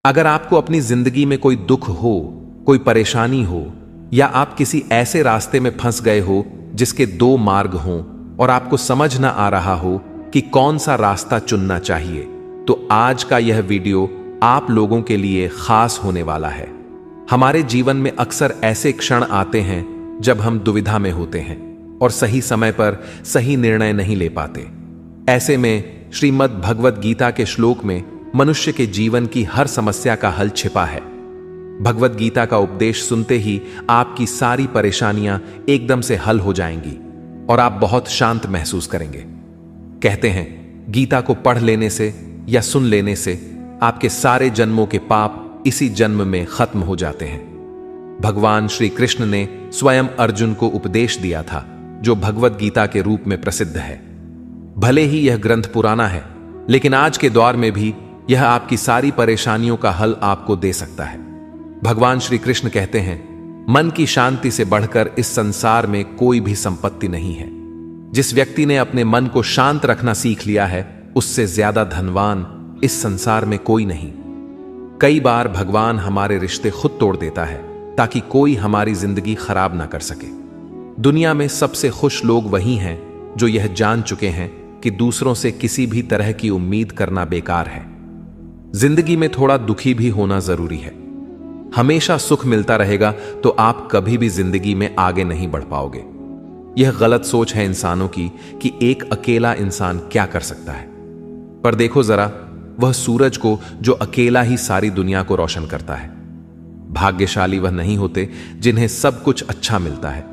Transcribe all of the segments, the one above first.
अगर आपको अपनी जिंदगी में कोई दुख हो, कोई परेशानी हो, या आप किसी ऐसे रास्ते में फंस गए हो जिसके दो मार्ग हों और आपको समझ ना आ रहा हो कि कौन सा रास्ता चुनना चाहिए, तो आज का यह वीडियो आप लोगों के लिए खास होने वाला है। हमारे जीवन में अक्सर ऐसे क्षण आते हैं जब हम दुविधा में होते हैं और सही समय पर सही निर्णय नहीं ले पाते। ऐसे में श्रीमद् भगवद गीता के श्लोक में मनुष्य के जीवन की हर समस्या का हल छिपा है। भगवद गीता का उपदेश सुनते ही आपकी सारी परेशानियां एकदम से हल हो जाएंगी और आप बहुत शांत महसूस करेंगे। कहते हैं, गीता को पढ़ लेने से या सुन लेने से आपके सारे जन्मों के पाप इसी जन्म में खत्म हो जाते हैं। भगवान श्री कृष्ण ने स्वयं अर्जुन को उपदेश दिया था, जो भगवद गीता के रूप में प्रसिद्ध है। भले ही यह ग्रंथ पुराना है, लेकिन आज के दौर में भी यह आपकी सारी परेशानियों का हल आपको दे सकता है। भगवान श्री कृष्ण कहते हैं, मन की शांति से बढ़कर इस संसार में कोई भी संपत्ति नहीं है। जिस व्यक्ति ने अपने मन को शांत रखना सीख लिया है, उससे ज्यादा धनवान इस संसार में कोई नहीं। कई बार भगवान हमारे रिश्ते खुद तोड़ देता है ताकि कोई हमारी जिंदगी खराब ना कर सके। दुनिया में सबसे खुश लोग वही हैं जो यह जान चुके हैं कि दूसरों से किसी भी तरह की उम्मीद करना बेकार है। जिंदगी में थोड़ा दुखी भी होना जरूरी है। हमेशा सुख मिलता रहेगा तो आप कभी भी जिंदगी में आगे नहीं बढ़ पाओगे। यह गलत सोच है इंसानों की कि एक अकेला इंसान क्या कर सकता है। पर देखो जरा, वह सूरज को जो अकेला ही सारी दुनिया को रोशन करता है। भाग्यशाली वह नहीं होते जिन्हें सब कुछ अच्छा मिलता है,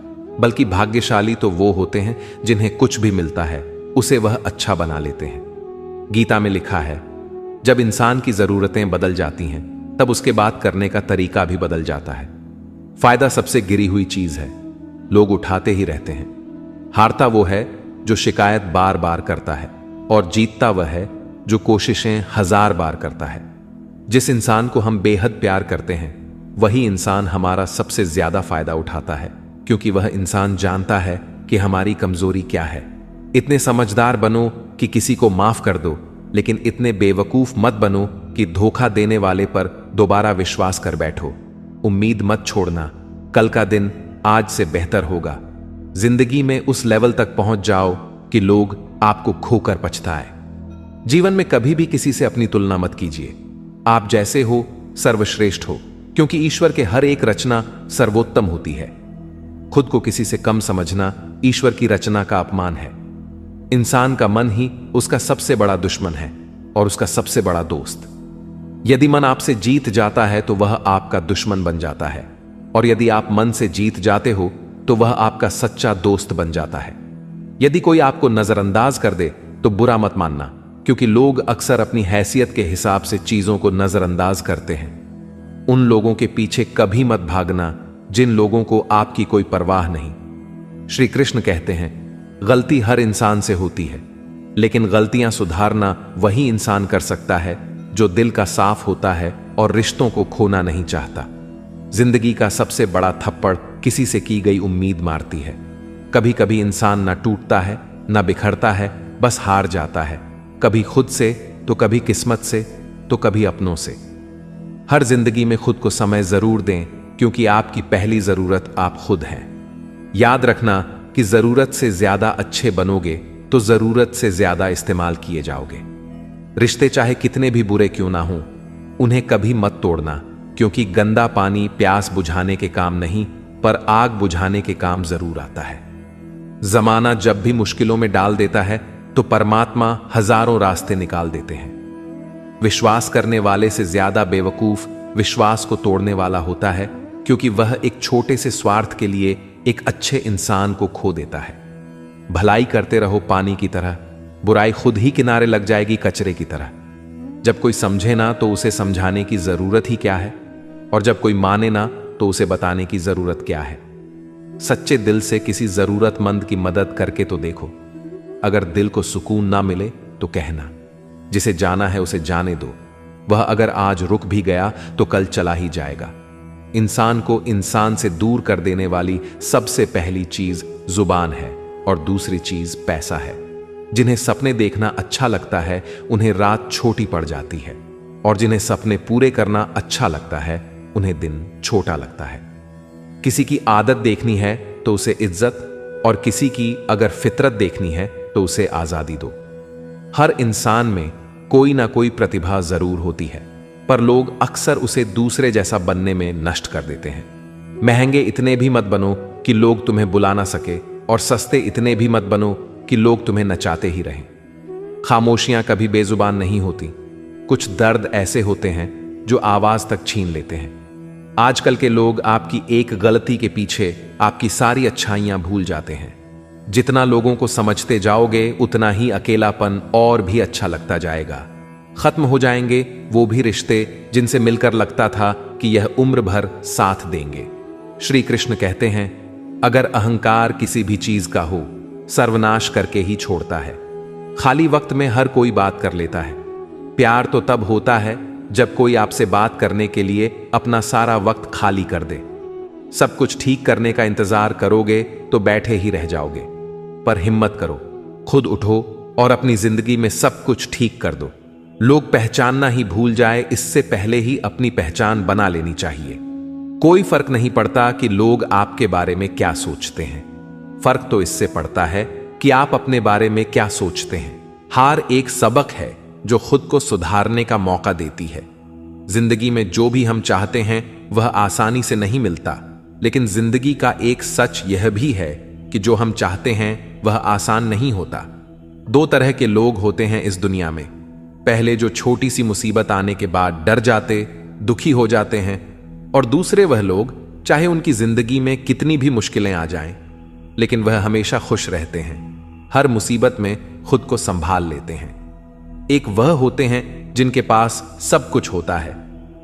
बल्कि भाग्यशाली तो वो होते हैं जिन्हें कुछ भी मिलता है उसे वह अच्छा बना लेते हैं। गीता में लिखा है, जब इंसान की जरूरतें बदल जाती हैं तब उसके बात करने का तरीका भी बदल जाता है। फायदा सबसे गिरी हुई चीज है, लोग उठाते ही रहते हैं। हारता वो है जो शिकायत बार बार करता है, और जीतता वह है जो कोशिशें 1000 बार करता है। जिस इंसान को हम बेहद प्यार करते हैं, वही इंसान हमारा सबसे ज्यादा फायदा उठाता है, क्योंकि वह इंसान जानता है कि हमारी कमजोरी क्या है। इतने समझदार बनो कि किसी को माफ कर दो, लेकिन इतने बेवकूफ मत बनो कि धोखा देने वाले पर दोबारा विश्वास कर बैठो। उम्मीद मत छोड़ना, कल का दिन आज से बेहतर होगा। जिंदगी में उस लेवल तक पहुंच जाओ कि लोग आपको खोकर पछताए। जीवन में कभी भी किसी से अपनी तुलना मत कीजिए। आप जैसे हो सर्वश्रेष्ठ हो, क्योंकि ईश्वर के हर एक रचना सर्वोत्तम होती है। खुद को किसी से कम समझना ईश्वर की रचना का अपमान है। इंसान का मन ही उसका सबसे बड़ा दुश्मन है और उसका सबसे बड़ा दोस्त। यदि मन आपसे जीत जाता है तो वह आपका दुश्मन बन जाता है, और यदि आप मन से जीत जाते हो तो वह आपका सच्चा दोस्त बन जाता है। यदि कोई आपको नजरअंदाज कर दे तो बुरा मत मानना, क्योंकि लोग अक्सर अपनी हैसियत के हिसाब से चीजों को नजरअंदाज करते हैं। उन लोगों के पीछे कभी मत भागना जिन लोगों को आपकी कोई परवाह नहीं। श्री कृष्ण कहते हैं, गलती हर इंसान से होती है, लेकिन गलतियां सुधारना वही इंसान कर सकता है जो दिल का साफ होता है और रिश्तों को खोना नहीं चाहता। जिंदगी का सबसे बड़ा थप्पड़ किसी से की गई उम्मीद मारती है। कभी कभी इंसान ना टूटता है ना बिखरता है, बस हार जाता है, कभी खुद से तो कभी किस्मत से तो कभी अपनों से। हर जिंदगी में खुद को समय जरूर दें, क्योंकि आपकी पहली जरूरत आप खुद हैं। याद रखना कि जरूरत से ज्यादा अच्छे बनोगे तो जरूरत से ज्यादा इस्तेमाल किए जाओगे। रिश्ते चाहे कितने भी बुरे क्यों ना हों, उन्हें कभी मत तोड़ना, क्योंकि गंदा पानी प्यास बुझाने के काम नहीं, पर आग बुझाने के काम जरूर आता है। जमाना जब भी मुश्किलों में डाल देता है तो परमात्मा हजारों रास्ते निकाल देते हैं। विश्वास करने वाले से ज्यादा बेवकूफ विश्वास को तोड़ने वाला होता है, क्योंकि वह एक छोटे से स्वार्थ के लिए एक अच्छे इंसान को खो देता है। भलाई करते रहो पानी की तरह, बुराई खुद ही किनारे लग जाएगी कचरे की तरह। जब कोई समझे ना तो उसे समझाने की जरूरत ही क्या है, और जब कोई माने ना तो उसे बताने की जरूरत क्या है। सच्चे दिल से किसी जरूरतमंद की मदद करके तो देखो। अगर दिल को सुकून ना मिले तो कहना, जिसे जाना है उसे जाने दो। वह अगर आज रुक भी गया तो कल चला ही जाएगा। इंसान को इंसान से दूर कर देने वाली सबसे पहली चीज जुबान है और दूसरी चीज पैसा है। जिन्हें सपने देखना अच्छा लगता है, उन्हें रात छोटी पड़ जाती है। और जिन्हें सपने पूरे करना अच्छा लगता है उन्हें दिन छोटा लगता है। किसी की आदत देखनी है तो उसे इज्जत, और किसी की अगर फितरत देखनी है तो उसे आजादी दो। हर इंसान में कोई ना कोई प्रतिभा जरूर होती है, पर लोग अक्सर उसे दूसरे जैसा बनने में नष्ट कर देते हैं। महंगे इतने भी मत बनो कि लोग तुम्हें बुला ना सके, और सस्ते इतने भी मत बनो कि लोग तुम्हें नचाते ही रहें। खामोशियां कभी बेजुबान नहीं होती। कुछ दर्द ऐसे होते हैं जो आवाज तक छीन लेते हैं। आजकल के लोग आपकी एक गलती के पीछे आपकी सारी अच्छाइयां भूल जाते हैं। जितना लोगों को समझते जाओगे उतना ही अकेलापन और भी अच्छा लगता जाएगा। खत्म हो जाएंगे वो भी रिश्ते जिनसे मिलकर लगता था कि यह उम्र भर साथ देंगे। श्री कृष्ण कहते हैं, अगर अहंकार किसी भी चीज का हो, सर्वनाश करके ही छोड़ता है। खाली वक्त में हर कोई बात कर लेता है। प्यार तो तब होता है जब कोई आपसे बात करने के लिए अपना सारा वक्त खाली कर दे। सब कुछ ठीक करने का इंतजार करोगे तो बैठे ही रह जाओगे। पर हिम्मत करो, खुद उठो और अपनी जिंदगी में सब कुछ ठीक कर दो। लोग पहचानना ही भूल जाए इससे पहले ही अपनी पहचान बना लेनी चाहिए। कोई फर्क नहीं पड़ता कि लोग आपके बारे में क्या सोचते हैं। फर्क तो इससे पड़ता है कि आप अपने बारे में क्या सोचते हैं। हार एक सबक है जो खुद को सुधारने का मौका देती है। जिंदगी में जो भी हम चाहते हैं वह आसानी से नहीं मिलता, लेकिन जिंदगी का एक सच यह भी है कि जो हम चाहते हैं वह आसान नहीं होता। दो तरह के लोग होते हैं इस दुनिया में। पहले जो छोटी सी मुसीबत आने के बाद डर जाते, दुखी हो जाते हैं, और दूसरे वह लोग चाहे उनकी जिंदगी में कितनी भी मुश्किलें आ जाएं, लेकिन वह हमेशा खुश रहते हैं। हर मुसीबत में खुद को संभाल लेते हैं। एक वह होते हैं जिनके पास सब कुछ होता है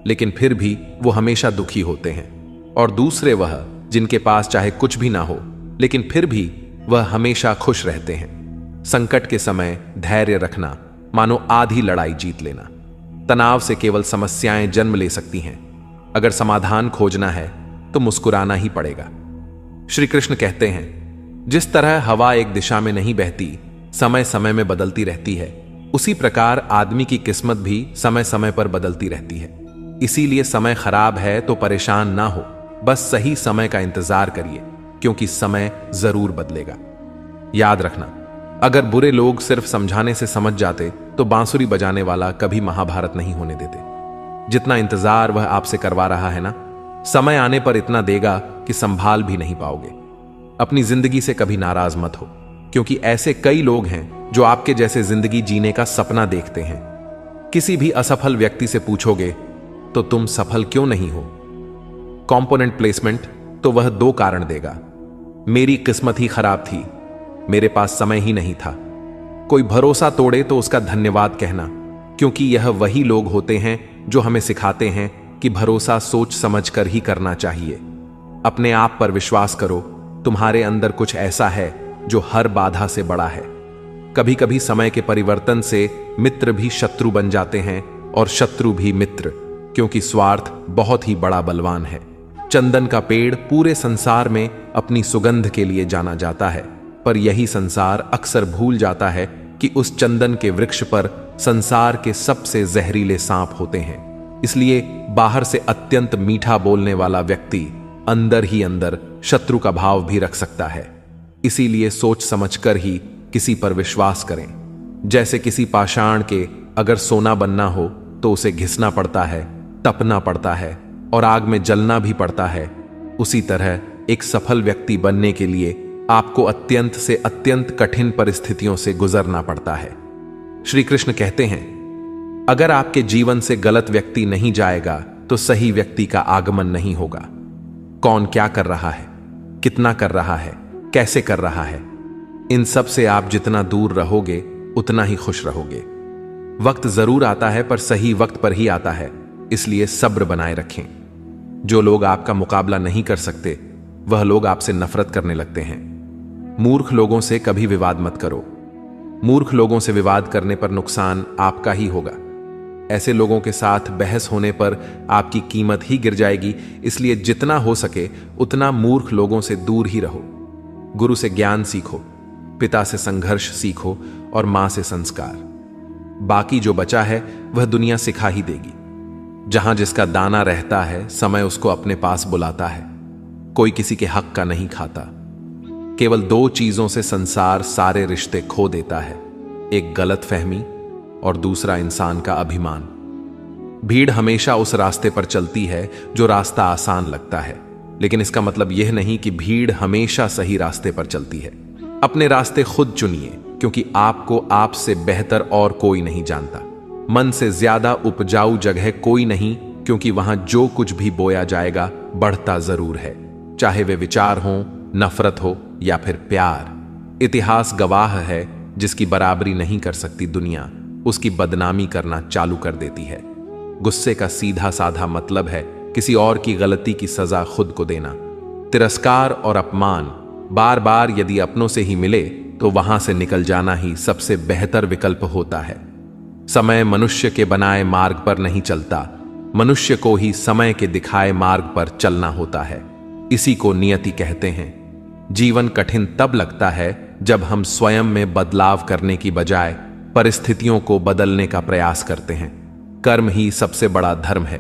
लेकिन फिर भी वो हमेशा दुखी होते हैं, और दूसरे वह जिनके पास चाहे कुछ भी ना हो लेकिन फिर भी वह हमेशा खुश रहते हैं। संकट के समय धैर्य रखना मानो आधी लड़ाई जीत लेना। तनाव से केवल समस्याएं जन्म ले सकती हैं। अगर समाधान खोजना है तो मुस्कुराना ही पड़ेगा। श्री कृष्ण कहते हैं, जिस तरह हवा एक दिशा में नहीं बहती, समय समय में बदलती रहती है, उसी प्रकार आदमी की किस्मत भी समय समय पर बदलती रहती है। इसीलिए समय खराब है तो परेशान ना हो, बस सही समय का इंतजार करिए, क्योंकि समय जरूर बदलेगा। याद रखना, अगर बुरे लोग सिर्फ समझाने से समझ जाते तो बांसुरी बजाने वाला कभी महाभारत नहीं होने देते। जितना इंतजार वह आपसे करवा रहा है ना, समय आने पर इतना देगा कि संभाल भी नहीं पाओगे। अपनी जिंदगी से कभी नाराज मत हो, क्योंकि ऐसे कई लोग हैं जो आपके जैसे जिंदगी जीने का सपना देखते हैं। किसी भी असफल व्यक्ति से पूछोगे तो तुम सफल क्यों नहीं हो, कंपोनेंट प्लेसमेंट, तो वह दो कारण देगा। मेरी किस्मत ही खराब थी, मेरे पास समय ही नहीं था। कोई भरोसा तोड़े तो उसका धन्यवाद कहना, क्योंकि यह वही लोग होते हैं जो हमें सिखाते हैं कि भरोसा सोच समझ कर ही करना चाहिए। अपने आप पर विश्वास करो, तुम्हारे अंदर कुछ ऐसा है जो हर बाधा से बड़ा है। कभी कभी समय के परिवर्तन से मित्र भी शत्रु बन जाते हैं और शत्रु भी मित्र, क्योंकि स्वार्थ बहुत ही बड़ा बलवान है। चंदन का पेड़ पूरे संसार में अपनी सुगंध के लिए जाना जाता है, पर यही संसार अक्सर भूल जाता है कि उस चंदन के वृक्ष पर संसार के सबसे जहरीले सांप होते हैं। इसलिए बाहर से अत्यंत मीठा बोलने वाला व्यक्ति अंदर ही अंदर शत्रु का भाव भी रख सकता है। इसीलिए सोच समझकर ही किसी पर विश्वास करें। जैसे किसी पाषाण के अगर सोना बनना हो तो उसे घिसना पड़ता है, तपना पड़ता है और आग में जलना भी पड़ता है, उसी तरह एक सफल व्यक्ति बनने के लिए आपको अत्यंत से अत्यंत कठिन परिस्थितियों से गुजरना पड़ता है। श्री कृष्ण कहते हैं, अगर आपके जीवन से गलत व्यक्ति नहीं जाएगा तो सही व्यक्ति का आगमन नहीं होगा। कौन क्या कर रहा है, कितना कर रहा है, कैसे कर रहा है, इन सब से आप जितना दूर रहोगे उतना ही खुश रहोगे। वक्त जरूर आता है पर सही वक्त पर ही आता है, इसलिए सब्र बनाए रखें। जो लोग आपका मुकाबला नहीं कर सकते वह लोग आपसे नफरत करने लगते हैं। मूर्ख लोगों से कभी विवाद मत करो। मूर्ख लोगों से विवाद करने पर नुकसान आपका ही होगा। ऐसे लोगों के साथ बहस होने पर आपकी कीमत ही गिर जाएगी, इसलिए जितना हो सके उतना मूर्ख लोगों से दूर ही रहो। गुरु से ज्ञान सीखो, पिता से संघर्ष सीखो और मां से संस्कार। बाकी जो बचा है वह दुनिया सिखा ही देगी। जहां जिसका दाना रहता है, समय उसको अपने पास बुलाता है। कोई किसी के हक का नहीं खाता। केवल दो चीजों से संसार सारे रिश्ते खो देता है, एक गलतफहमी और दूसरा इंसान का अभिमान। भीड़ हमेशा उस रास्ते पर चलती है जो रास्ता आसान लगता है, लेकिन इसका मतलब यह नहीं कि भीड़ हमेशा सही रास्ते पर चलती है। अपने रास्ते खुद चुनिए, क्योंकि आपको आपसे बेहतर और कोई नहीं जानता। मन से ज्यादा उपजाऊ जगह कोई नहीं, क्योंकि वहां जो कुछ भी बोया जाएगा बढ़ता जरूर है, चाहे वे विचार हो, नफरत हो या फिर प्यार। इतिहास गवाह है, जिसकी बराबरी नहीं कर सकती दुनिया, उसकी बदनामी करना चालू कर देती है। गुस्से का सीधा साधा मतलब है किसी और की गलती की सजा खुद को देना। तिरस्कार और अपमान बार बार यदि अपनों से ही मिले तो वहां से निकल जाना ही सबसे बेहतर विकल्प होता है। समय मनुष्य के बनाए मार्ग पर नहीं चलता, मनुष्य को ही समय के दिखाए मार्ग पर चलना होता है। इसी को नियति कहते हैं। जीवन कठिन तब लगता है जब हम स्वयं में बदलाव करने की बजाय परिस्थितियों को बदलने का प्रयास करते हैं। कर्म ही सबसे बड़ा धर्म है।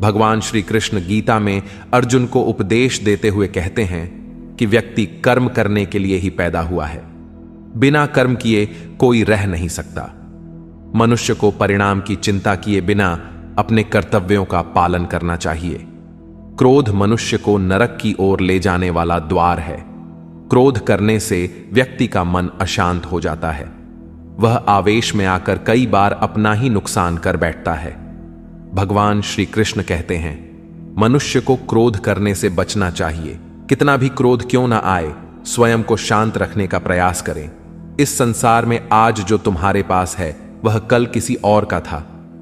भगवान श्री कृष्ण गीता में अर्जुन को उपदेश देते हुए कहते हैं कि व्यक्ति कर्म करने के लिए ही पैदा हुआ है। बिना कर्म किए कोई रह नहीं सकता। मनुष्य को परिणाम की चिंता किए बिना अपने कर्तव्यों का पालन करना चाहिए। क्रोध मनुष्य को नरक की ओर ले जाने वाला द्वार है। क्रोध करने से व्यक्ति का मन अशांत हो जाता है। वह आवेश में आकर कई बार अपना ही नुकसान कर बैठता है। भगवान श्री कृष्ण कहते हैं, मनुष्य को क्रोध करने से बचना चाहिए। कितना भी क्रोध क्यों ना आए, स्वयं को शांत रखने का प्रयास करें। इस संसार में आज जो तुम्हारे पास है वह कल किसी और का था,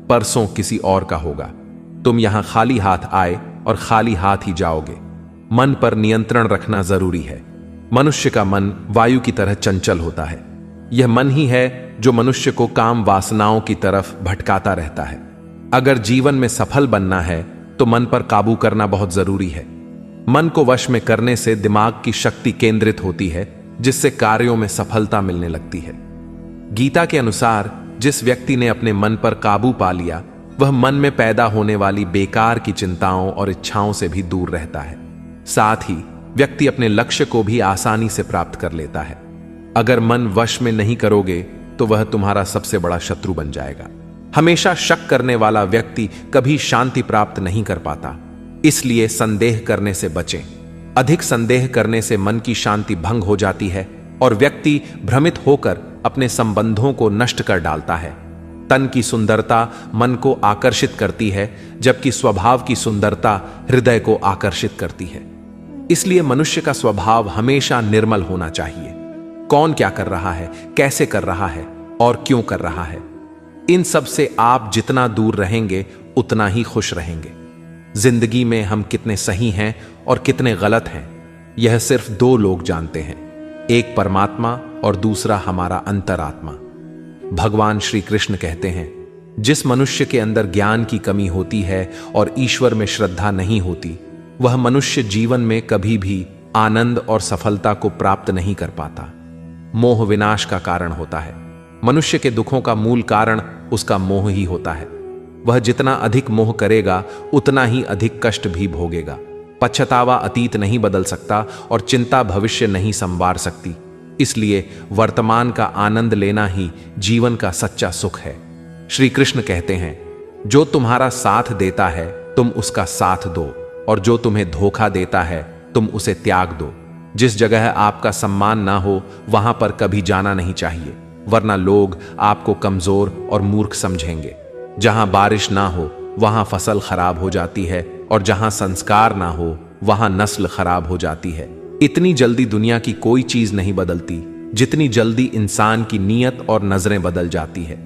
परसों किसी और का होगा। तुम यहां खाली हाथ आए और खाली हाथ ही जाओगे। मन पर नियंत्रण रखना जरूरी है। मनुष्य का मन वायु की तरह चंचल होता है। यह मन ही है जो मनुष्य को काम वासनाओं की तरफ भटकाता रहता है। अगर जीवन में सफल बनना है तो मन पर काबू करना बहुत जरूरी है। मन को वश में करने से दिमाग की शक्ति केंद्रित होती है, जिससे कार्यों में सफलता मिलने लगती है। गीता के अनुसार जिस व्यक्ति ने अपने मन पर काबू पा लिया, वह मन में पैदा होने वाली बेकार की चिंताओं और इच्छाओं से भी दूर रहता है। साथ ही व्यक्ति अपने लक्ष्य को भी आसानी से प्राप्त कर लेता है। अगर मन वश में नहीं करोगे तो वह तुम्हारा सबसे बड़ा शत्रु बन जाएगा। हमेशा शक करने वाला व्यक्ति कभी शांति प्राप्त नहीं कर पाता, इसलिए संदेह करने से बचें। अधिक संदेह करने से मन की शांति भंग हो जाती है और व्यक्ति भ्रमित होकर अपने संबंधों को नष्ट कर डालता है। तन की सुंदरता मन को आकर्षित करती है, जबकि स्वभाव की सुंदरता हृदय को आकर्षित करती है। इसलिए मनुष्य का स्वभाव हमेशा निर्मल होना चाहिए। कौन क्या कर रहा है, कैसे कर रहा है और क्यों कर रहा है, इन सब से आप जितना दूर रहेंगे उतना ही खुश रहेंगे। जिंदगी में हम कितने सही हैं और कितने गलत हैं, यह सिर्फ दो लोग जानते हैं, एक परमात्मा और दूसरा हमारा अंतरात्मा। भगवान श्री कृष्ण कहते हैं, जिस मनुष्य के अंदर ज्ञान की कमी होती है और ईश्वर में श्रद्धा नहीं होती, वह मनुष्य जीवन में कभी भी आनंद और सफलता को प्राप्त नहीं कर पाता। मोह विनाश का कारण होता है। मनुष्य के दुखों का मूल कारण उसका मोह ही होता है। वह जितना अधिक मोह करेगा उतना ही अधिक कष्ट भी भोगेगा। पछतावा अतीत नहीं बदल सकता और चिंता भविष्य नहीं संवार सकती। इसलिए वर्तमान का आनंद लेना ही जीवन का सच्चा सुख है। श्री कृष्ण कहते हैं, जो तुम्हारा साथ देता है तुम उसका साथ दो, और जो तुम्हें धोखा देता है तुम उसे त्याग दो। जिस जगह आपका सम्मान ना हो वहां पर कभी जाना नहीं चाहिए, वरना लोग आपको कमजोर और मूर्ख समझेंगे। जहां बारिश ना हो वहां फसल खराब हो जाती है, और जहां संस्कार ना हो वहां नस्ल खराब हो जाती है। इतनी जल्दी दुनिया की कोई चीज नहीं बदलती जितनी जल्दी इंसान की नीयत और नजरें बदल जाती है।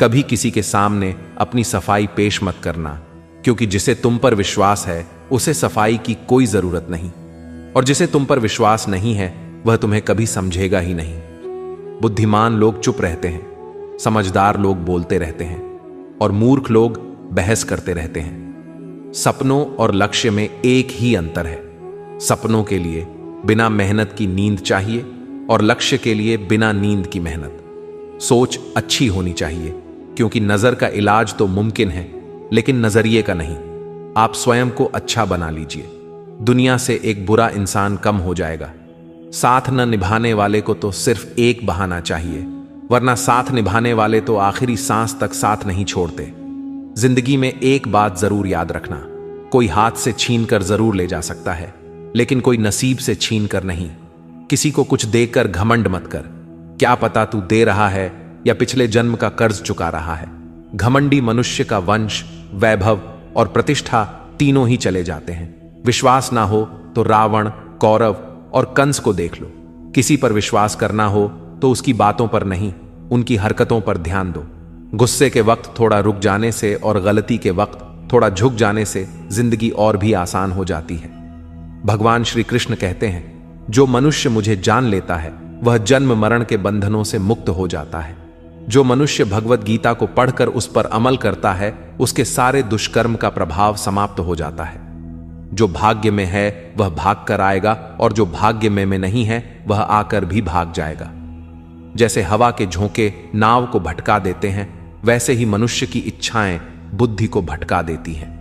कभी किसी के सामने अपनी सफाई पेश मत करना, क्योंकि जिसे तुम पर विश्वास है उसे सफाई की कोई जरूरत नहीं, और जिसे तुम पर विश्वास नहीं है वह तुम्हें कभी समझेगा ही नहीं। बुद्धिमान लोग चुप रहते हैं, समझदार लोग बोलते रहते हैं, और मूर्ख लोग बहस करते रहते हैं। सपनों और लक्ष्य में एक ही अंतर है। सपनों के लिए बिना मेहनत की नींद चाहिए और लक्ष्य के लिए बिना नींद की मेहनत। सोच अच्छी होनी चाहिए, क्योंकि नजर का इलाज तो मुमकिन है, लेकिन नजरिए का नहीं। आप स्वयं को अच्छा बना लीजिए, दुनिया से एक बुरा इंसान कम हो जाएगा। साथ न निभाने वाले को तो सिर्फ एक बहाना चाहिए, वरना साथ निभाने वाले तो आखिरी सांस तक साथ नहीं छोड़ते। जिंदगी में एक बात जरूर याद रखना, कोई हाथ से छीन कर जरूर ले जा सकता है, लेकिन कोई नसीब से छीन कर नहीं। किसी को कुछ देकर घमंड मत कर, क्या पता तू दे रहा है या पिछले जन्म का कर्ज चुका रहा है। घमंडी मनुष्य का वंश, वैभव और प्रतिष्ठा तीनों ही चले जाते हैं। विश्वास ना हो तो रावण, कौरव और कंस को देख लो। किसी पर विश्वास करना हो तो उसकी बातों पर नहीं, उनकी हरकतों पर ध्यान दो। गुस्से के वक्त थोड़ा रुक जाने से और गलती के वक्त थोड़ा झुक जाने से जिंदगी और भी आसान हो जाती है। भगवान श्री कृष्ण कहते हैं, जो मनुष्य मुझे जान लेता है वह जन्म मरण के बंधनों से मुक्त हो जाता है। जो मनुष्य भगवत गीता को पढ़कर उस पर अमल करता है, उसके सारे दुष्कर्म का प्रभाव समाप्त हो जाता है। जो भाग्य में है वह भाग कर आएगा, और जो भाग्य में नहीं है वह आकर भी भाग जाएगा। जैसे हवा के झोंके नाव को भटका देते हैं, वैसे ही मनुष्य की इच्छाएं बुद्धि को भटका देती हैं।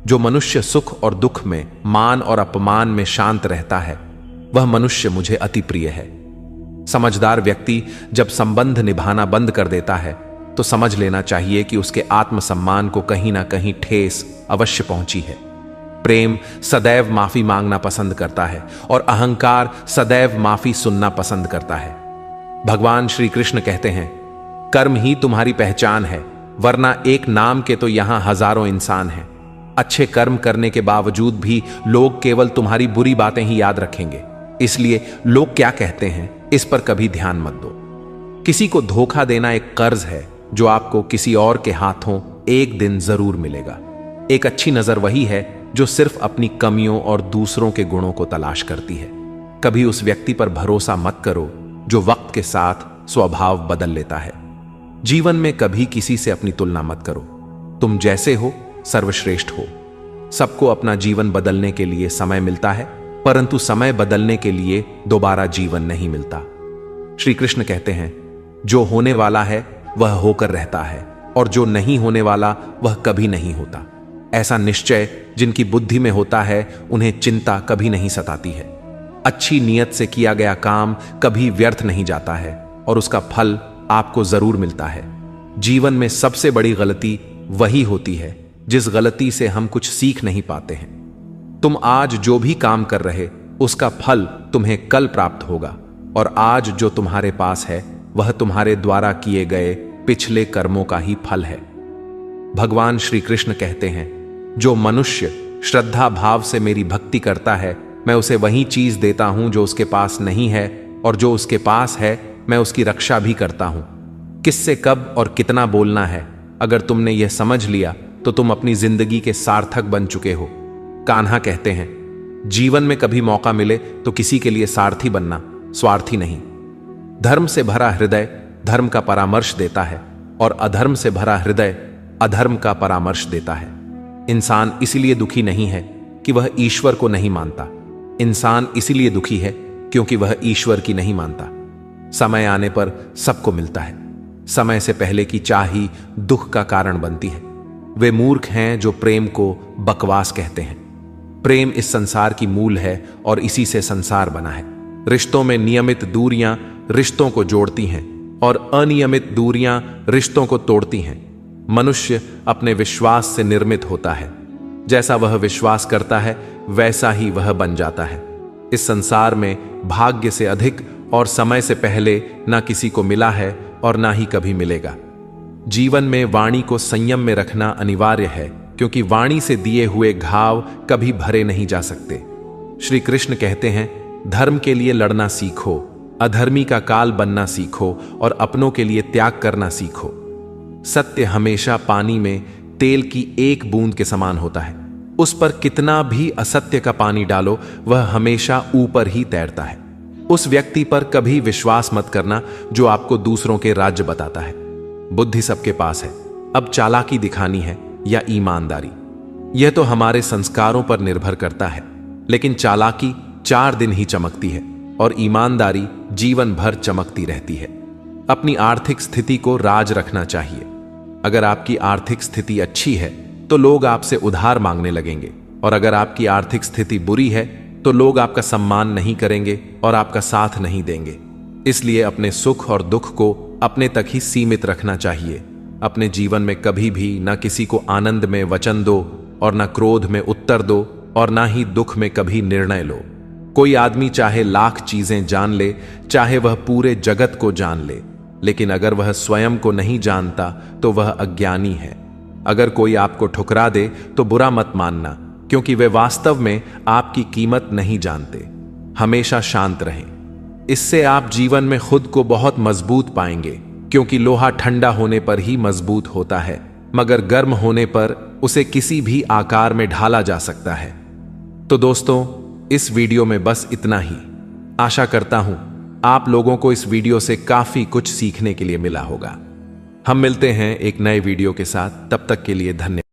जो मनुष्य सुख और दुख में, मान और अपमान में शांत रहता है, वह मनुष्य मुझे अति प्रिय है। समझदार व्यक्ति जब संबंध निभाना बंद कर देता है तो समझ लेना चाहिए कि उसके आत्मसम्मान को कहीं ना कहीं ठेस अवश्य पहुंची है। प्रेम सदैव माफी मांगना पसंद करता है और अहंकार सदैव माफी सुनना पसंद करता है। भगवान श्री कृष्ण कहते हैं, कर्म ही तुम्हारी पहचान है, वरना एक नाम के तो यहां हजारों इंसान हैं। अच्छे कर्म करने के बावजूद भी लोग केवल तुम्हारी बुरी बातें ही याद रखेंगे, इसलिए लोग क्या कहते हैं इस पर कभी ध्यान मत दो। किसी को धोखा देना एक कर्ज है जो आपको किसी और के हाथों एक दिन जरूर मिलेगा। एक अच्छी नजर वही है जो सिर्फ अपनी कमियों और दूसरों के गुणों को तलाश करती है। कभी उस व्यक्ति पर भरोसा मत करो जो वक्त के साथ स्वभाव बदल लेता है। जीवन में कभी किसी से अपनी तुलना मत करो। तुम जैसे हो सर्वश्रेष्ठ हो। सबको अपना जीवन बदलने के लिए समय मिलता है, परंतु समय बदलने के लिए दोबारा जीवन नहीं मिलता। श्री कृष्ण कहते हैं, जो होने वाला है वह होकर रहता है, और जो नहीं होने वाला वह कभी नहीं होता। ऐसा निश्चय जिनकी बुद्धि में होता है, उन्हें चिंता कभी नहीं सताती है। अच्छी नीयत से किया गया काम कभी व्यर्थ नहीं जाता है, और उसका फल आपको जरूर मिलता है। जीवन में सबसे बड़ी गलती वही होती है जिस गलती से हम कुछ सीख नहीं पाते हैं। तुम आज जो भी काम कर रहे, उसका फल तुम्हें कल प्राप्त होगा, और आज जो तुम्हारे पास है वह तुम्हारे द्वारा किए गए पिछले कर्मों का ही फल है। भगवान श्री कृष्ण कहते हैं, जो मनुष्य श्रद्धा भाव से मेरी भक्ति करता है, मैं उसे वही चीज देता हूं जो उसके पास नहीं है, और जो उसके पास है मैं उसकी रक्षा भी करता हूं। किससे कब और कितना बोलना है, अगर तुमने यह समझ लिया तो तुम अपनी जिंदगी के सार्थक बन चुके हो। कान्हा कहते हैं, जीवन में कभी मौका मिले तो किसी के लिए सारथी बनना, स्वार्थी नहीं। धर्म से भरा हृदय धर्म का परामर्श देता है, और अधर्म से भरा हृदय अधर्म का परामर्श देता है। इंसान इसलिए दुखी नहीं है कि वह ईश्वर को नहीं मानता। इंसान इसलिए दुखी है क्योंकि वह ईश्वर की नहीं मानता। समय आने पर सबको मिलता है। समय से पहले की चाह ही दुख का कारण बनती है। वे मूर्ख हैं जो प्रेम को बकवास कहते हैं। प्रेम इस संसार की मूल है और इसी से संसार बना है। रिश्तों में नियमित दूरियां रिश्तों को जोड़ती हैं और अनियमित दूरियां रिश्तों को तोड़ती हैं। मनुष्य अपने विश्वास से निर्मित होता है। जैसा वह विश्वास करता है वैसा ही वह बन जाता है। इस संसार में भाग्य से अधिक और समय से पहले ना किसी को मिला है और ना ही कभी मिलेगा। जीवन में वाणी को संयम में रखना अनिवार्य है, क्योंकि वाणी से दिए हुए घाव कभी भरे नहीं जा सकते। श्री कृष्ण कहते हैं, धर्म के लिए लड़ना सीखो, अधर्मी का काल बनना सीखो और अपनों के लिए त्याग करना सीखो। सत्य हमेशा पानी में तेल की एक बूंद के समान होता है। उस पर कितना भी असत्य का पानी डालो, वह हमेशा ऊपर ही तैरता है। उस व्यक्ति पर कभी विश्वास मत करना जो आपको दूसरों के राज्य बताता है। बुद्धि सबके पास है, अब चालाकी दिखानी है या ईमानदारी, यह तो हमारे संस्कारों पर निर्भर करता है। लेकिन चालाकी 4 दिन ही चमकती है और ईमानदारी जीवन भर चमकती रहती है। अपनी आर्थिक स्थिति को राज रखना चाहिए। अगर आपकी आर्थिक स्थिति अच्छी है तो लोग आपसे उधार मांगने लगेंगे, और अगर आपकी आर्थिक स्थिति बुरी है तो लोग आपका सम्मान नहीं करेंगे और आपका साथ नहीं देंगे। इसलिए अपने सुख और दुख को अपने तक ही सीमित रखना चाहिए। अपने जीवन में कभी भी न किसी को आनंद में वचन दो और न क्रोध में उत्तर दो और न ही दुख में कभी निर्णय लो। कोई आदमी चाहे लाख चीजें जान ले, चाहे वह पूरे जगत को जान ले, लेकिन अगर वह स्वयं को नहीं जानता तो वह अज्ञानी है। अगर कोई आपको ठुकरा दे तो बुरा मत मानना, क्योंकि वे वास्तव में आपकी कीमत नहीं जानते। हमेशा शांत रहें, इससे आप जीवन में खुद को बहुत मजबूत पाएंगे, क्योंकि लोहा ठंडा होने पर ही मजबूत होता है, मगर गर्म होने पर उसे किसी भी आकार में ढाला जा सकता है। तो दोस्तों, इस वीडियो में बस इतना ही। आशा करता हूं आप लोगों को इस वीडियो से काफी कुछ सीखने के लिए मिला होगा। हम मिलते हैं एक नए वीडियो के साथ, तब तक के लिए धन्यवाद।